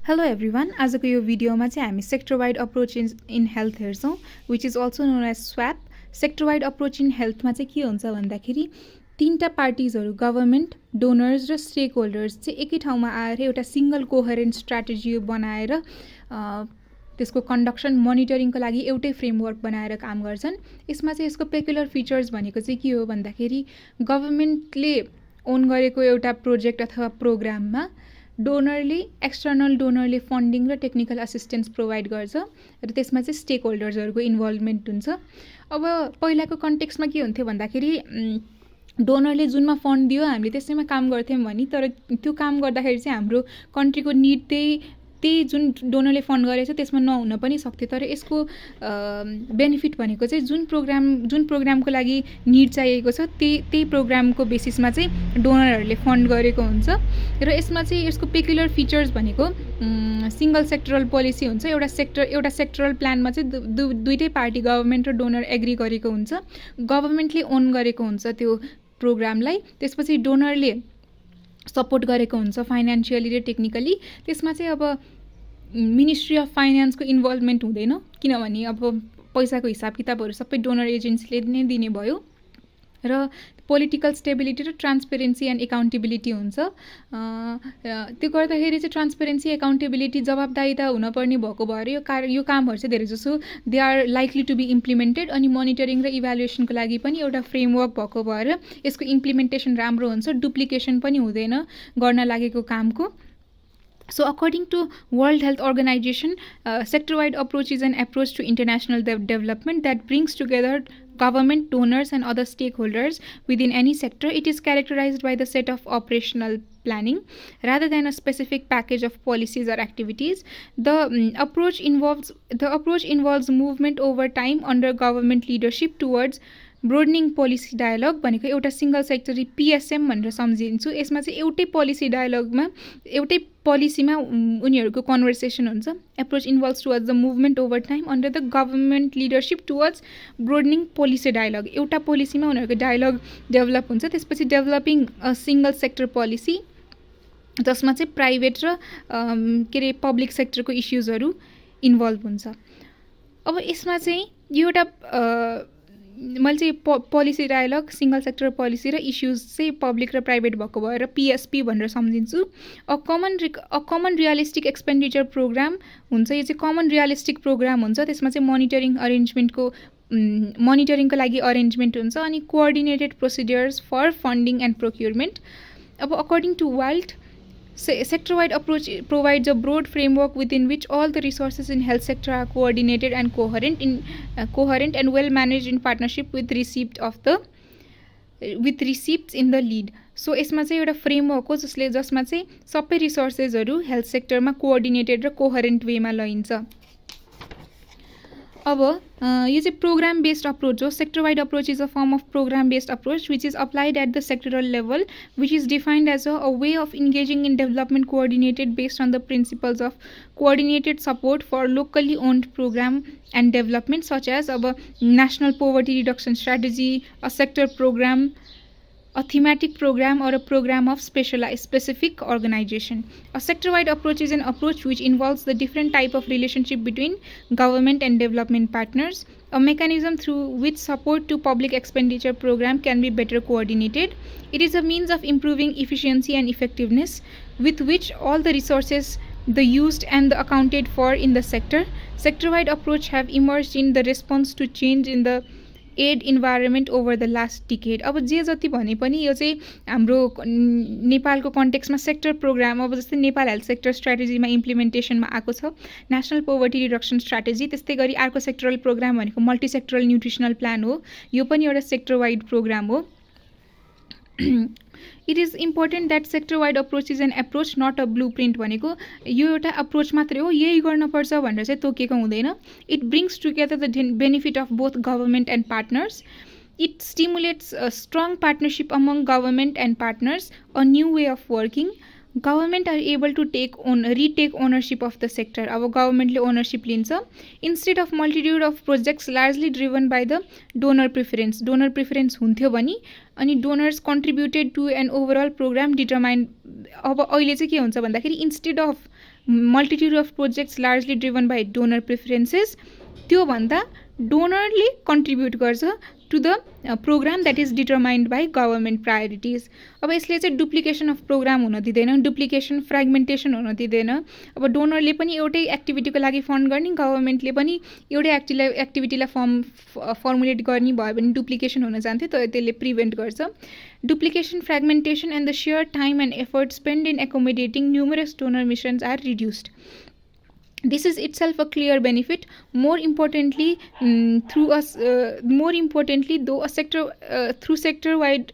Hello everyone आजको यो भिडियोमा चाहिँ हामी sector wide approach in health हेर्छौँ which is also known as swap. Sector wide approach in हेल्थमा चाहिँ के हुन्छ भन्दाखेरि तीनटा पार्टिजहरू गभर्मेन्ट, डोनर्स र स्टेक होल्डर्स चाहिँ एकै ठाउँमा आएर एउटा सिंगल कोहेरेन्ट स्ट्राटेजी बनाएर त्यसको कन्डक्सन मोनिटरिङको लागि एउटै फ्रेमवर्क बनाएर काम गर्छन्। यसमा चाहिँ यसको पेकुलर फिचर्स भनेको चाहिँ के हो भन्दाखेरि गभर्मेन्टले ओन गरेको एउटा प्रोजेक्ट अथवा प्रोग्राममा डोनरले एक्सटर्नल डोनरले फन्डिङ र टेक्निकल असिस्टेन्स प्रोभाइड गर्छ र त्यसमा चाहिँ स्टेक होल्डर्सहरूको इन्भल्भमेन्ट हुन्छ। अब पहिलाको कन्टेक्स्टमा के हुन्थ्यो भन्दाखेरि डोनरले जुनमा फन्ड दियो हामीले त्यसैमा काम गर्थ्यौँ भने, तर त्यो काम गर्दाखेरि चाहिँ हाम्रो कन्ट्रीको निड त्यही जुन डोनरले फन्ड गरेको छ त्यसमा नहुन पनि सक्थ्यो। तर यसको बेनिफिट भनेको चाहिँ जुन प्रोग्रामको लागि निड चाहिएको छ त्यही प्रोग्रामको बेसिसमा चाहिँ डोनरहरूले फन्ड गरेको हुन्छ। र यसमा चाहिँ यसको पेकुलर फिचर्स भनेको सिङ्गल सेक्टरल पोलिसी हुन्छ। एउटा सेक्टरल प्लानमा चाहिँ दुईटै पार्टी गभर्मेन्ट र डोनर एग्री गरेको हुन्छ। गभर्मेन्टले ओन गरेको हुन्छ त्यो प्रोग्रामलाई, त्यसपछि डोनरले सपोर्ट गरेको हुन्छ फाइनेन्सियली र टेक्निकली। त्यसमा चाहिँ अब मिनिस्ट्री अफ फाइनेन्सको इन्भल्भमेन्ट हुँदैन, किनभने अब पैसाको हिसाब किताबहरू सबै डोनर एजेन्सीले नै दिने भयो। र पोलिटिकल स्टेबिलिटी र ट्रान्सपेरेन्सी एन्ड एकाउन्टेबिलिटी हुन्छ। त्यो गर्दाखेरि चाहिँ ट्रान्सपेरेन्सी, एकाउन्टेबिलिटी, जवाबदारिता हुनपर्ने भएको भएर यो कामहरू चाहिँ धेरै जसो they are likely to be implemented. अनि मोनिटरिङ र इभ्यालुएसनको लागि पनि एउटा फ्रेमवर्क भएको भएर यसको इम्प्लिमेन्टेसन राम्रो हुन्छ, डुप्लिकेसन पनि हुँदैन गर्न लागेको कामको। So according to World Health Organization, sector-wide approach is an approach to international development that brings together government, donors and other stakeholders within any sector. It is characterized by the set of operational planning rather than a specific package of policies or activities. The approach involves movement over time under government leadership towards broadening policy dialogue भनेको एउटा single secretary पिएसएम भनेर सम्झिन्छु। यसमा चाहिँ एउटै policy डायलगमा एउटै पोलिसीमा उनीहरूको conversation हुन्छ। Approach involves towards the movement over time under the government leadership towards broadening policy dialogue. एउटा पोलिसीमा उनीहरूको डायलग डेभलप हुन्छ। त्यसपछि developing a single sector policy जसमा चाहिँ प्राइभेट र पब्लिक सेक्टरको इस्युजहरू इन्भल्भ हुन्छ। अब यसमा चाहिँ यो एउटा मैले चाहिँ policy dialogue, single sector policy र इस्युज चाहिँ पब्लिक र प्राइभेट भएको भएर पिएसपी भनेर सम्झिन्छु। A common realistic expenditure programme हुन्छ। यो चाहिँ कमन रियलिस्टिक प्रोग्राम हुन्छ। त्यसमा चाहिँ मोनिटरिङको लागि अरेन्जमेन्ट हुन्छ अनि coordinated procedures for funding and procurement. अब according to world, sector-wide approach provides a broad framework within which all the resources in health sector are coordinated and coherent and well managed in partnership with receipts in the lead. So यसमा चाहिँ एउटा framework हो जसमा चाहिँ सबै रिसोर्सेसहरू health सेक्टरमा coordinated र कोहरेन्ट वेमा लैन्छ। अब यो चाहिँ प्रोग्राम बेस्ड अप्रोच हो। Sector wide approach is a form of program based approach which is applied at the sectoral level which is defined as a way of engaging in development coordinated based on the principles of coordinated support for locally owned program and development such as अब national poverty reduction strategy, a sector program, a thematic program or a program of specific organization. A sector-wide approach is an approach which involves the different type of relationship between government and development partners, a mechanism through which support to public expenditure program can be better coordinated. It is a means of improving efficiency and effectiveness with which all the resources the used and the accounted for in the sector-wide approach have emerged in the response to change in the aid environment over the last decade. अब जे जति भने पनि यो चाहिँ हाम्रो नेपालको कन्टेक्स्टमा sector programme, अब जस्तै नेपाल हेल्थ सेक्टर स्ट्राटेजीमा इम्प्लिमेन्टेसनमा आएको छ नेसनल पोवर्टी रिडक्सन स्ट्राटेजी। त्यस्तै गरी अर्को सेक्टरल प्रोग्राम भनेको मल्टी सेक्टरल न्युट्रिसनल प्लान हो। यो पनि एउटा सेक्टर वाइड प्रोग्राम हो। It is important that sector wide approach is an approach not a blueprint भनेको यो एउटा अप्रोच मात्रै हो, यही गर्नुपर्छ भनेर चाहिँ तोकेको हुँदैन। It brings together the benefit of both government and partners. It stimulates a strong partnership among government and partners, a new way of working. Government are able to retake ownership of the sector. अब गभर्मेन्टले ownership लिन्छ instead of multitude of projects largely driven by the donor preference. Donor preference हुन्थ्यो भने अनि donors contributed to an overall program determined. अब अहिले चाहिँ के हुन्छ भन्दाखेरि instead of multitude of projects largely driven by donor preferences, त्योभन्दा डोनरले कन्ट्रिब्युट गर्छ to the programme that is determined by government priorities. अब यसले चाहिँ डुप्लिकेसन अफ प्रोग्राम हुन दिँदैन, डुप्लिकेसन फ्रेगमेन्टेसन हुन दिँदैन। अब डोनरले पनि एउटै एक्टिभिटीको लागि फन्ड गर्ने, गभर्मेन्टले पनि एउटै एक्टिभिटीलाई फर्मुलेट गर्ने भयो भने डुप्लिकेसन हुन जान्थ्यो, तर त्यसले प्रिभेन्ट गर्छ। Duplication, fragmentation and the share time and effort spend in accommodating numerous donor missions are reduced. This is itself a clear benefit. More importantly, though through sector-wide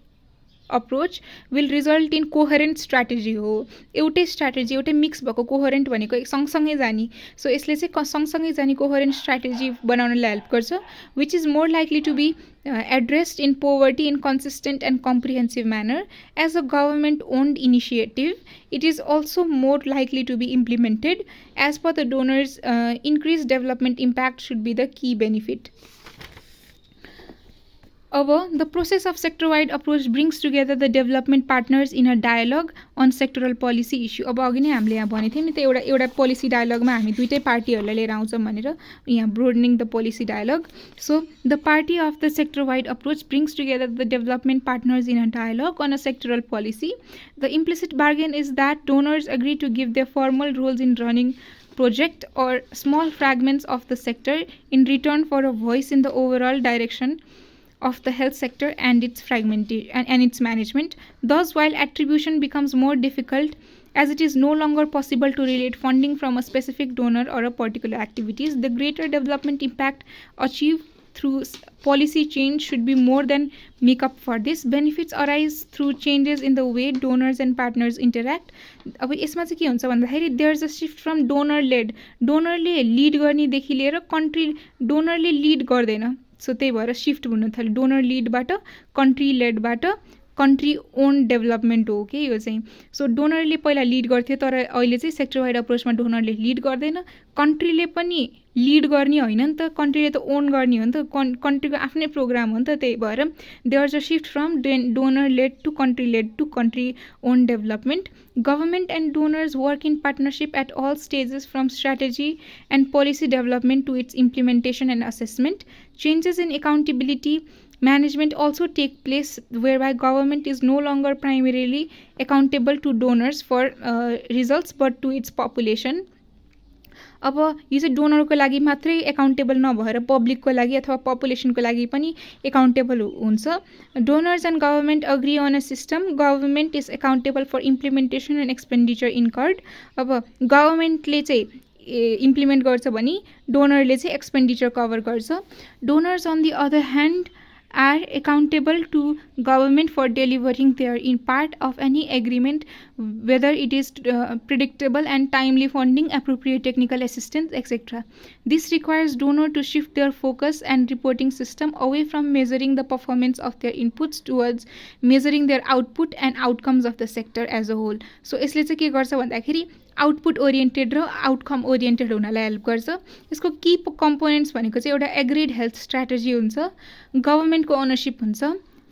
approach will result in coherent strategy हो। एउटै strategy, एउटै mix भएको कोहेरेन्ट भनेको सँगसँगै जाने, so यसले चाहिँ सँगसँगै जाने कोहेरेन्ट स्ट्राटेजी बनाउनलाई हेल्प गर्छ, which is more likely to be addressed in poverty in consistent and comprehensive manner. As a government-owned initiative, it is also more likely to be implemented. As per the donors, increased development impact should be the key benefit. The process of sector-wide approach brings together the development partners in a dialogue on sectoral policy issue. अब अघि नै हामीले यहाँ भनेको थियौँ नि त, एउटा पोलिसी डायलगमा हामी दुईटै पार्टीहरूलाई लिएर आउँछौँ भनेर, यहाँ broadening the policy dialogue. So the party of the sector-wide approach brings together the development partners in a dialogue on a sectoral policy. The implicit bargain is that donors agree to give their formal roles in running project or small fragments of the sector in return for a voice in the overall direction of the health sector and its fragmentation and its management. Thus, while attribution becomes more difficult as it is no longer possible to relate funding from a specific donor or a particular activities, the greater development impact achieved through policy change should be more than make up for this. Benefits arise through changes in the way donors and partners interact. अब यसमा चाहिँ के हुन्छ भन्दाखेरि there is a shift from donor led, डोनरले lead गर्नेदेखि लिएर country डोनरले लिड गर्दैन, सो त्यही भएर सिफ्ट हुन थाल्यो डोनर लिडबाट कन्ट्री लेडबाट कन्ट्री ओन डेभलपमेन्ट हो कि यो चाहिँ। सो डोनरले पहिला लिड गर्थ्यो, तर अहिले चाहिँ सेक्टर वाइड अप्रोचमा डोनरले लिड गर्दैन, कन्ट्रीले पनि लिड गर्ने होइन नि त, कन्ट्रीले त ओन गर्ने हो नि त, कन्ट्रीको आफ्नै प्रोग्राम हो नि त। त्यही भएर there is a shift from donor led to country own development. Government and donors work in partnership at all stages from strategy and policy development to its implementation and assessment. Changes in accountability management also take place whereby government is no longer primarily accountable to donors for results but to its population. अब यो चाहिँ डोनरको लागि मात्रै accountable नभएर पब्लिकको लागि अथवा पपुलेसनको लागि पनि एकाउन्टेबल हुन्छ। Donors and government agree on a system, government is accountable for implementation and expenditure incurred. अब गभर्मेन्टले चाहिँ इम्प्लिमेन्ट गर्छ भने डोनरले चाहिँ एक्सपेन्डिचर कभर गर्छ। Donors on the other hand are accountable to government for delivering their in part of any agreement, whether it is predictable and timely funding, appropriate technical assistance, etc. This requires donor to shift their focus and reporting system away from measuring the performance of their inputs towards measuring their output and outcomes of the sector as a whole. So यसले चाहिँ के गर्छ भन्दाखेरि output oriented र outcome oriented हुनलाई help गर्छ। यसको की components भनेको चाहिँ एउटा एग्रिड हेल्थ स्ट्राटेजी हुन्छ, गभर्मेन्टको ओनरसिप हुन्छ,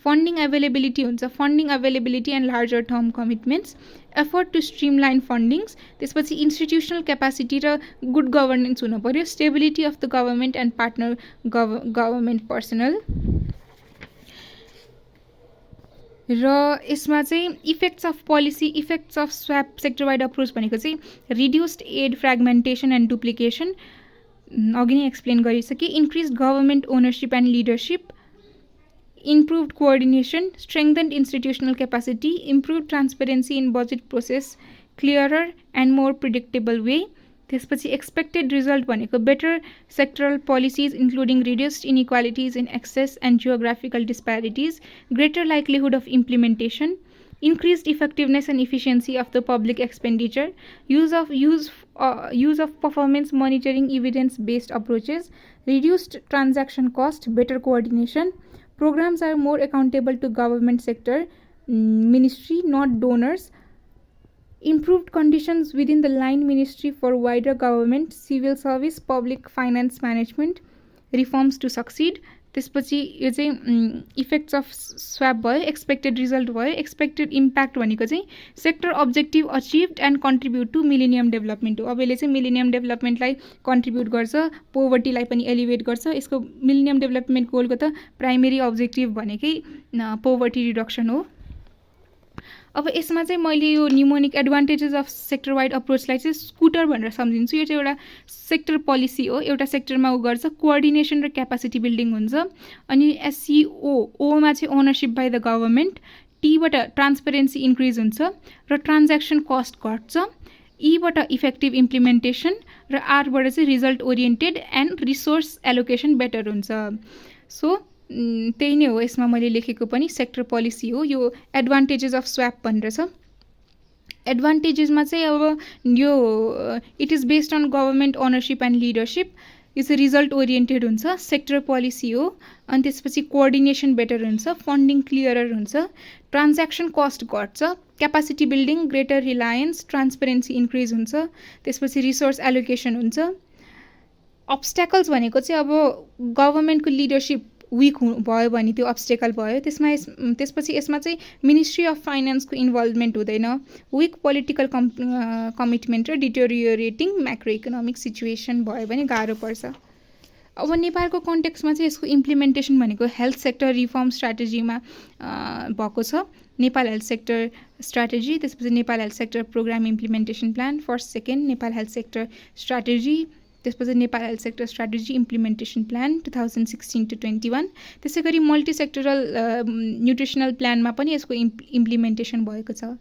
फन्डिङ अभाइलेबिलिटी हुन्छ, funding availability and larger term commitments, effort to streamline fundings, त्यसपछि इन्स्टिट्युसनल क्यापासिटी र गुड गभर्नेन्स हुनु पऱ्यो, stability of the government and partner government personnel. र यसमा चाहिँ effects of policy, effects of swap sector wide approach भनेको चाहिँ reduced aid, fragmentation and duplication अघि नै एक्सप्लेन गरिसकेँ। Increase government ownership and leadership, improved coordination, strengthened institutional capacity, improved transparency in budget process, clearer and more predictable way. त्यसपछि expected result भनेको better sectoral policies including reduced inequalities in access and geographical disparities, greater likelihood of implementation, increased effectiveness and efficiency of the public expenditure, use of performance monitoring evidence based approaches, reduced transaction cost, better coordination. Programs are more accountable to government sector, ministry, not donors. Improved conditions within the line ministry for wider government, civil service, public finance management reforms to succeed. त्यसपछि यो चाहिँ effects of swap भयो, expected result भयो। Expected impact भनेको चाहिँ sector objective achieved and contribute to millennium development हो। अब यसले चाहिँ मिलेनियम डेभलपमेन्टलाई कन्ट्रिब्युट गर्छ, पोभर्टीलाई पनि एलिभेट गर्छ। यसको मिलेनियम डेभलपमेन्ट गोलको त प्राइमेरी अब्जेक्टिभ भनेकै पोभर्टी रिडक्सन हो। अब यसमा चाहिँ मैले यो न्युमोनिक एडभान्टेजेस अफ सेक्टर वाइड अप्रोचलाई चाहिँ स्कुटर भनेर सम्झिन्छु। यो चाहिँ एउटा सेक्टर पोलिसी हो, एउटा सेक्टरमा ऊ गर्छ, कोअर्डिनेसन र क्यापासिटी बिल्डिङ हुन्छ। अनि एससिओ, ओमा चाहिँ ओनरसिप बाई द गभर्मेन्ट, टीबाट ट्रान्सपेरेन्सी इन्क्रिज हुन्छ र ट्रान्ज्याक्सन कस्ट घट्छ, ईबाट इफेक्टिभ इम्प्लिमेन्टेसन र आरबाट चाहिँ result oriented and resource allocation better हुन्छ। सो त्यही नै हो यसमा मैले लेखेको पनि सेक्टर पोलिसी हो। यो एडभान्टेजेस अफ स्वाप भनेर छ। एडभान्टेजेसमा चाहिँ अब यो it is based on government ownership and leadership, यो चाहिँ रिजल्ट ओरिएन्टेड हुन्छ, सेक्टर पोलिसी हो। अनि त्यसपछि कोअर्डिनेसन बेटर हुन्छ, फन्डिङ क्लियरर हुन्छ, ट्रान्ज्याक्सन कस्ट घट्छ, capacity building, greater reliance, transparency increase हुन्छ, त्यसपछि रिसोर्स एलोकेसन हुन्छ। अब्स्ट्याकल्स भनेको चाहिँ अब गभर्मेन्टको लिडरसिप विक भयो भने त्यो अब्स्टेकल भयो। त्यसपछि यसमा चाहिँ मिनिस्ट्री अफ फाइनेन्सको इन्भल्भमेन्ट हुँदैन, विक पोलिटिकल कमिटमेन्ट र डिटोरियोरेटिङ म्याक्रो इकोनोमिक सिचुएसन भयो भने गाह्रो पर्छ। अब नेपालको कन्टेक्स्टमा चाहिँ यसको इम्प्लिमेन्टेसन भनेको हेल्थ सेक्टर रिफर्म स्ट्राटेजीमा भएको छ। नेपाल हेल्थ सेक्टर स्ट्राटेजी, त्यसपछि Nepal health sector program implementation plan, first second Nepal health sector strategy, त्यसपछि Nepal health sector strategy implementation plan 2016 to 21। त्यसै गरी मल्टी सेक्टरल न्युट्रिसनल प्लानमा पनि यसको इम्प्लिमेन्टेसन भएको छ।